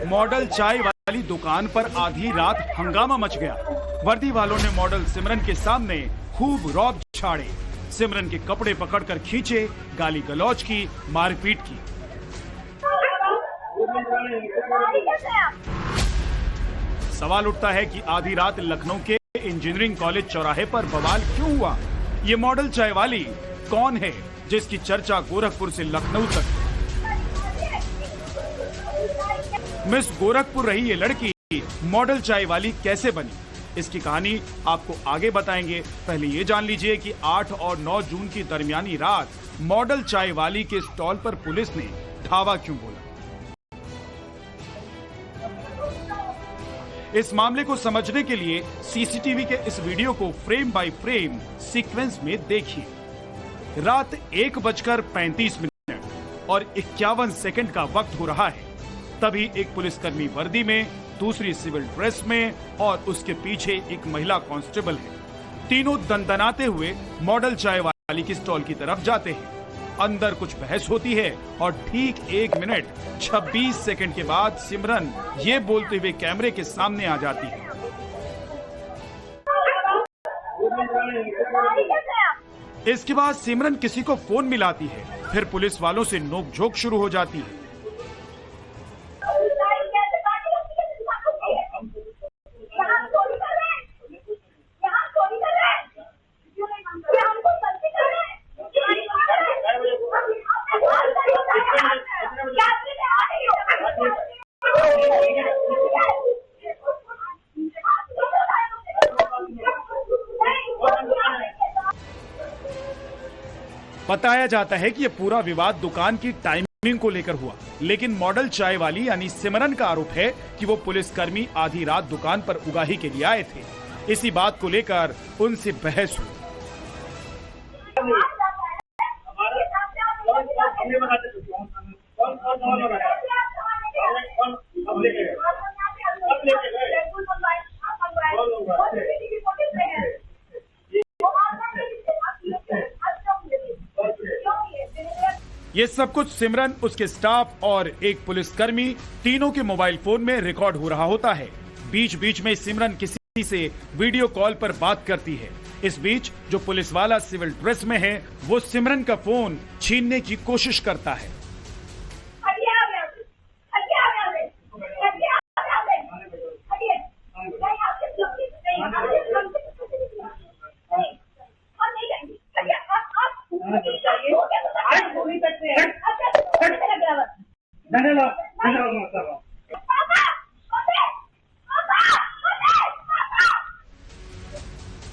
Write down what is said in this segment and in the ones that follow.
Model चाय वाली दुकान पर आधी रात हंगामा मच गया। वर्दी वालों ने मॉडल सिमरन के सामने खूब रौब झाड़े, सिमरन के कपड़े पकड़कर खींचे, गाली गलौज की, मारपीट की। सवाल उठता है कि आधी रात लखनऊ के इंजीनियरिंग कॉलेज चौराहे पर बवाल क्यों हुआ? ये मॉडल चाय वाली कौन है जिसकी चर्चा गोरखपुर से लखनऊ तक? मिस गोरखपुर रही ये लड़की मॉडल चाय वाली कैसे बनी, इसकी कहानी आपको आगे बताएंगे। पहले ये जान लीजिए कि 8 और 9 जून की दरमियानी रात मॉडल चाय वाली के स्टॉल पर पुलिस ने धावा क्यों बोला। इस मामले को समझने के लिए सीसीटीवी के इस वीडियो को फ्रेम बाय फ्रेम सीक्वेंस में देखिए। रात 1:35 और 51 सेकंड का वक्त हो रहा है। तभी एक पुलिसकर्मी वर्दी में, दूसरी सिविल ड्रेस में और उसके पीछे एक महिला कांस्टेबल है। तीनों दंदनाते हुए मॉडल चाय वाली की स्टॉल की तरफ जाते हैं। अंदर कुछ बहस होती है और ठीक 1 मिनट 26 सेकंड के बाद सिमरन ये बोलते हुए कैमरे के सामने आ जाती है। इसके बाद सिमरन किसी को फोन मिलाती है, फिर पुलिस वालों से नोकझोंक शुरू हो जाती है। बताया जाता है कि यह पूरा विवाद दुकान की टाइमिंग को लेकर हुआ, लेकिन मॉडल चाय वाली यानी सिमरन का आरोप है कि वो पुलिसकर्मी आधी रात दुकान पर उगाही के लिए आए थे। इसी बात को लेकर उनसे बहस हुई। ये सब कुछ सिमरन, उसके स्टाफ और एक पुलिसकर्मी तीनों के मोबाइल फोन में रिकॉर्ड हो रहा होता है। बीच बीच में सिमरन किसी से वीडियो कॉल पर बात करती है। इस बीच जो पुलिस वाला सिविल ड्रेस में है वो सिमरन का फोन छीनने की कोशिश करता है।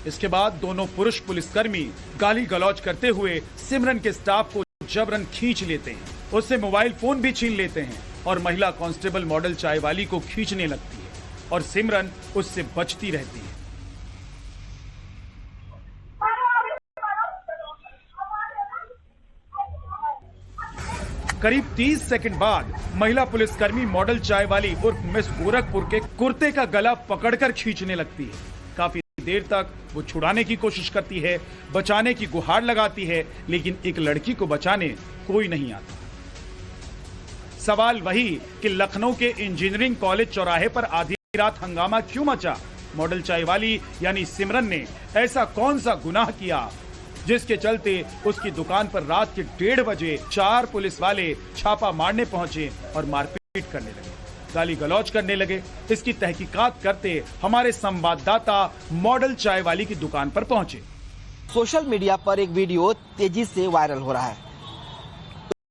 इसके बाद दोनों पुरुष पुलिसकर्मी गाली गलौज करते हुए सिमरन के स्टाफ को जबरन खींच लेते हैं, उससे मोबाइल फोन भी छीन लेते हैं और महिला कांस्टेबल मॉडल चाय वाली को खींचने लगती है और सिमरन उससे बचती रहती है। करीब 30 सेकंड बाद महिला पुलिसकर्मी मॉडल चाय वाली उर्फ मिस गोरखपुर के कुर्ते का गला पकड़कर खींचने लगती है। काफी देर तक वो छुड़ाने की कोशिश करती है, बचाने की गुहार लगाती है, लेकिन एक लड़की को बचाने कोई नहीं आता। सवाल वही कि लखनऊ के इंजीनियरिंग कॉलेज चौराहे पर आधी रात हंगामा क्यों मचा? मॉडल चाय वाली यानी सिमरन ने ऐसा कौन सा गुनाह किया जिसके चलते उसकी दुकान पर रात के 1:30 बजे 4 पुलिस वाले छापा मारने पहुंचे और मारपीट करने लगे, गाली गलौज करने लगे। इसकी तहकीकात करते हमारे संवाददाता मॉडल चाय वाली की दुकान पर पहुंचे। सोशल मीडिया पर एक वीडियो तेजी से वायरल हो रहा है।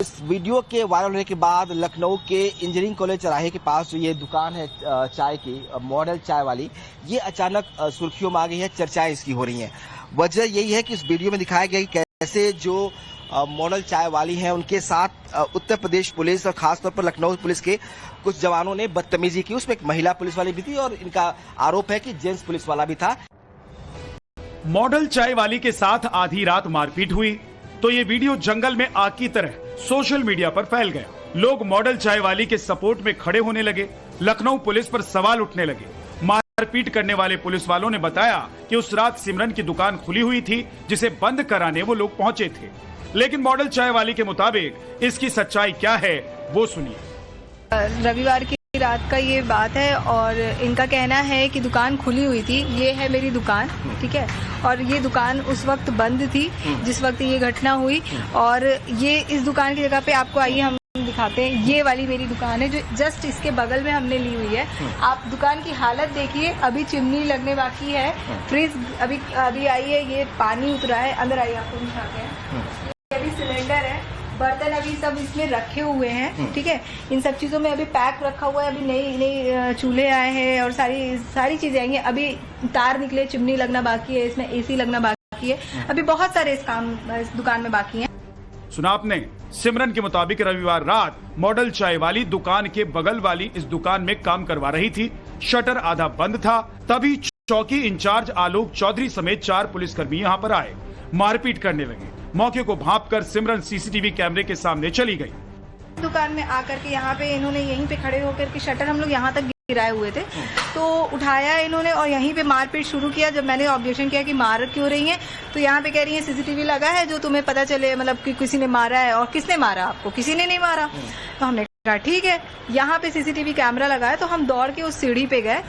इस वीडियो के वायरल होने के बाद लखनऊ के इंजीनियरिंग कॉलेज चौराहे के पास जो ये दुकान है चाय की, मॉडल चाय वाली, ये अचानक सुर्खियों में आ गई है, चर्चाएं इसकी हो रही हैं। वजह यही है कि इस वीडियो में दिखाया गया कि कैसे जो मॉडल चाय वाली हैं उनके साथ उत्तर प्रदेश पुलिस और खासतौर पर लखनऊ पुलिस के कुछ जवानों ने बदतमीजी की। उसमें एक महिला पुलिस वाली भी थी और इनका आरोप है कि जेंट्स पुलिस वाला भी था। मॉडल चाय वाली के साथ आधी रात मारपीट हुई तो ये वीडियो जंगल में आग की तरह सोशल मीडिया पर फैल गया। लोग मॉडल चाय वाली के सपोर्ट में खड़े होने लगे, लखनऊ पुलिस पर सवाल उठने लगे। मारपीट करने वाले पुलिस वालों ने बताया कि उस रात सिमरन की दुकान खुली हुई थी जिसे बंद कराने वो लोग पहुंचे थे। लेकिन मॉडल चाय वाली के मुताबिक इसकी सच्चाई क्या है वो सुनिए। रविवार की रात का ये बात है और इनका कहना है कि दुकान खुली हुई थी। ये है मेरी दुकान, ठीक है, और ये दुकान उस वक्त बंद थी जिस वक्त ये घटना हुई। और ये इस दुकान की जगह पे आपको आइए हम दिखाते हैं। ये वाली मेरी दुकान है जो जस्ट इसके बगल में हमने ली हुई है। आप दुकान की हालत देखिए, अभी चिमनी लगने बाकी है, फ्रिज अभी आई है, ये पानी उतरा है। अंदर आइए आपको दिखाते हैं। ये अभी सिलेंडर है, बर्तन अभी सब इसमें रखे हुए हैं, ठीक है। इन सब चीज़ों में अभी पैक रखा हुआ है। अभी नई चूल्हे आए हैं और सारी चीज़ें आएंगी। अभी तार निकले, चिमनी लगना बाकी है, इसमें एसी लगना बाकी है। अभी बहुत सारे इस दुकान में बाकी हैं। सुना आपने। सिमरन के मुताबिक रविवार रात मॉडल चाय वाली दुकान के बगल वाली इस दुकान में काम करवा रही थी। शटर आधा बंद था, तभी चौकी इंचार्ज आलोक चौधरी समेत 4 पुलिसकर्मी यहाँ पर आए, मारपीट करने लगे। मौके को भांपकर सिमरन सीसीटीवी कैमरे के सामने चली गई। दुकान में आकर के यहाँ पे इन्होंने यहीं पे खड़े होकर के शटर हम लोग यहाँ तक गिराए हुए थे, तो उठाया इन्होंने और यहीं पे मारपीट शुरू किया। जब मैंने ऑब्जेक्शन किया कि मार क्यों रही है, तो यहाँ पे कह रही है सीसीटीवी लगा है जो तुम्हें पता चले, मतलब कि किसी ने मारा है। और किसने मारा आपको? किसी ने नहीं मारा। तो हमने कहा ठीक है, यहाँ पे सीसीटीवी कैमरा लगा है। तो हम दौड़ के उस सीढ़ी पे गए।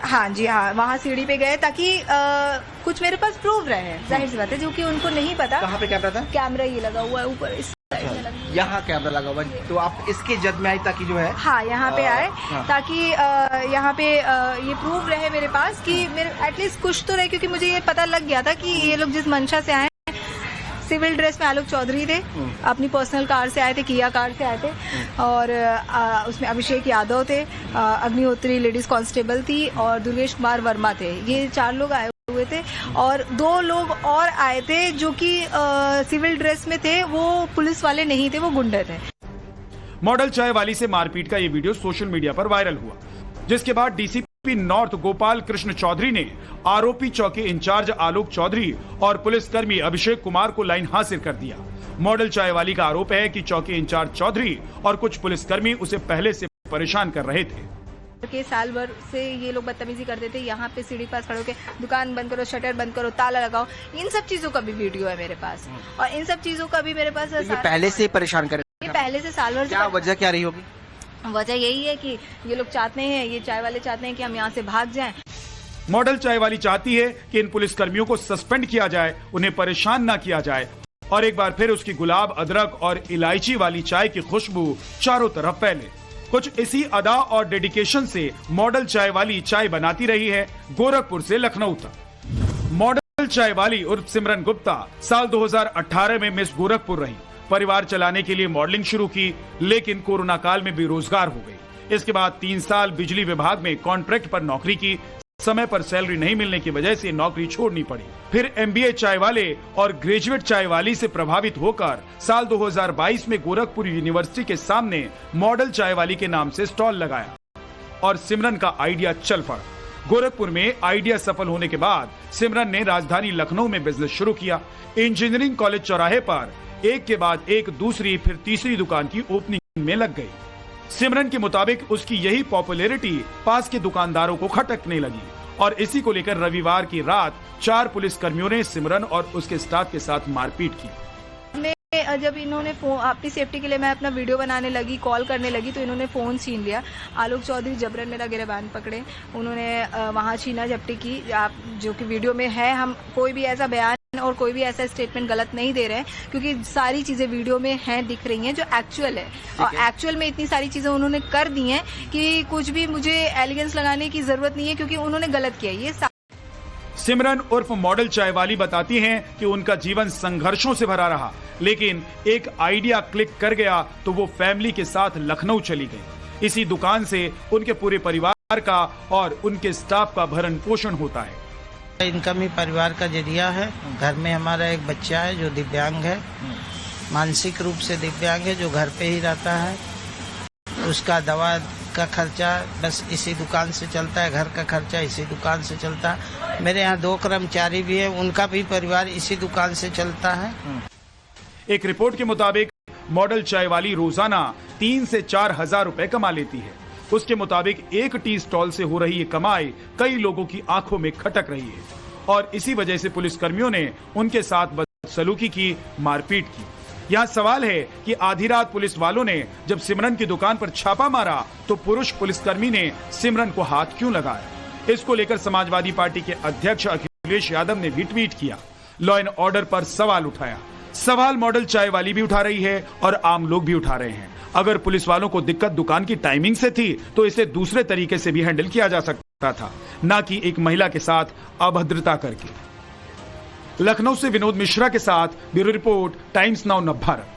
हाँ जी, हाँ, वहाँ सीढ़ी पे गए ताकि कुछ मेरे पास प्रूफ रहे, जाहिर सी बात है, जो कि उनको नहीं पता। कहाँ पे कैमरा था? कैमरा ये लगा हुआ है ऊपर, इस यहाँ कैमरा लगा हुआ है। तो आप इसके जद में आई ताकि जो है, हाँ, यहाँ पे आए ताकि यहाँ पे ये प्रूफ रहे मेरे पास कि मेरे एटलीस्ट कुछ तो रहे, क्योंकि मुझे ये पता लग गया था कि ये लोग जिस मंशा से आए, सिविल ड्रेस में आलोक चौधरी थे, अपनी पर्सनल कार से आए थे, किया कार से आए थे, और उसमें अभिषेक यादव थे, अग्निहोत्री लेडीज कांस्टेबल थी, और दुर्गेश कुमार वर्मा थे। ये 4 लोग आए हुए थे। और 2 लोग और आए थे जो कि सिविल ड्रेस में थे, वो पुलिस वाले नहीं थे, वो गुंडे थे। मॉडल चाय वाली से मारपीट का ये वीडियो सोशल मीडिया पर वायरल हुआ, जिसके बाद डीसीपी नॉर्थ गोपाल कृष्ण चौधरी ने आरोपी चौकी इंचार्ज आलोक चौधरी और पुलिसकर्मी अभिषेक कुमार को लाइन हाजिर कर दिया। मॉडल चाय वाली का आरोप है कि चौकी इंचार्ज चौधरी और कुछ पुलिसकर्मी उसे पहले से परेशान कर रहे थे। के साल भर से ये लोग बदतमीजी करते थे। यहाँ पे सीढ़ी पास खड़े होकर दुकान बंद करो, शटर बंद करो, ताला लगाओ, इन सब चीजों का भी वीडियो है मेरे पास। और इन सब चीजों का भी मेरे पास ये पहले से परेशान कर, ये पहले से साल भर से। क्या वजह क्या रही होगी? वजह यही है कि ये लोग चाहते हैं, ये चाय वाले चाहते हैं कि हम यहाँ से भाग जाएं। मॉडल चाय वाली चाहती है कि इन पुलिसकर्मियों को सस्पेंड किया जाए, उन्हें परेशान न किया जाए, और एक बार फिर उसकी गुलाब, अदरक और इलायची वाली चाय की खुशबू चारों तरफ फैले। कुछ इसी अदा और डेडिकेशन से मॉडल चाय वाली चाय बनाती रही है गोरखपुर से लखनऊ तक। मॉडल चाय वाली उर्फ सिमरन गुप्ता साल 2018 में मिस गोरखपुर रही। परिवार चलाने के लिए मॉडलिंग शुरू की, लेकिन कोरोना काल में बेरोजगार हो गई। इसके बाद 3 साल बिजली विभाग में कॉन्ट्रैक्ट पर नौकरी की। समय पर सैलरी नहीं मिलने की वजह से नौकरी छोड़नी पड़ी। फिर MBA चाय वाले और ग्रेजुएट चाय वाली से प्रभावित होकर साल 2022 में गोरखपुर यूनिवर्सिटी के सामने मॉडल चाय वाली के नाम से स्टॉल लगाया और सिमरन का आइडिया चल पड़ा। गोरखपुर में आइडिया सफल होने के बाद सिमरन ने राजधानी लखनऊ में बिजनेस शुरू किया। इंजीनियरिंग कॉलेज चौराहे पर एक के बाद एक दूसरी फिर तीसरी दुकान की ओपनिंग में लग गई। सिमरन के मुताबिक उसकी यही पॉपुलैरिटी पास के दुकानदारों को खटकने लगी और इसी को लेकर रविवार की रात 4 पुलिसकर्मियों ने सिमरन और उसके स्टाफ के साथ मारपीट की। जब इन्होंने फोन, अपनी सेफ्टी के लिए मैं अपना वीडियो बनाने लगी, कॉल करने लगी, तो इन्होंने फ़ोन छीन लिया। आलोक चौधरी जबरन मेरा गिरबान पकड़े, उन्होंने वहाँ छीना झपटी की, आप जो कि वीडियो में है। हम कोई भी ऐसा बयान और कोई भी ऐसा स्टेटमेंट गलत नहीं दे रहे हैं, क्योंकि सारी चीज़ें वीडियो में हैं, दिख रही हैं जो एक्चुअल है। और एक्चुअल में इतनी सारी चीज़ें उन्होंने कर दी हैं कि कुछ भी मुझे एलिगेंस लगाने की ज़रूरत नहीं है, क्योंकि उन्होंने गलत किया। ये सिमरन उर्फ मॉडल चाय वाली बताती हैं कि उनका जीवन संघर्षों से भरा रहा, लेकिन एक आइडिया क्लिक कर गया तो वो फैमिली के साथ लखनऊ चली गई। इसी दुकान से उनके पूरे परिवार का और उनके स्टाफ का भरण पोषण होता है। इनकम ही परिवार का जरिया है। घर में हमारा एक बच्चा है जो दिव्यांग है, मानसिक रूप से दिव्यांग है, जो घर पे ही रहता है। उसका दवा का खर्चा बस इसी दुकान से चलता है, घर का खर्चा इसी दुकान से चलता है। मेरे यहाँ 2 कर्मचारी भी है, उनका भी परिवार इसी दुकान से चलता है। एक रिपोर्ट के मुताबिक मॉडल चाय वाली रोजाना 3 से 4 हजार रुपए कमा लेती है। उसके मुताबिक एक टी स्टॉल से हो रही ये कमाई कई लोगों की आंखों में खटक रही है और इसी वजह से पुलिसकर्मियों ने उनके साथ बदसलूकी की, मारपीट की। यहाँ सवाल है कि आधी रात पुलिस वालों ने जब सिमरन की दुकान पर छापा मारा तो पुरुष पुलिसकर्मी ने सिमरन को हाथ क्यों लगाया। इसको लेकर समाजवादी पार्टी के अध्यक्ष अखिलेश यादव ने भी ट्वीट किया, लॉ एंड ऑर्डर पर सवाल उठाया। सवाल मॉडल चाय वाली भी उठा रही है और आम लोग भी उठा रहे हैं। अगर पुलिस वालों को दिक्कत दुकान की टाइमिंग से थी तो इसे दूसरे तरीके से भी हैंडल किया जा सकता था, ना कि एक महिला के साथ अभद्रता करके। लखनऊ से विनोद मिश्रा के साथ ब्यूरो रिपोर्ट, टाइम्स नाउ नव भारत।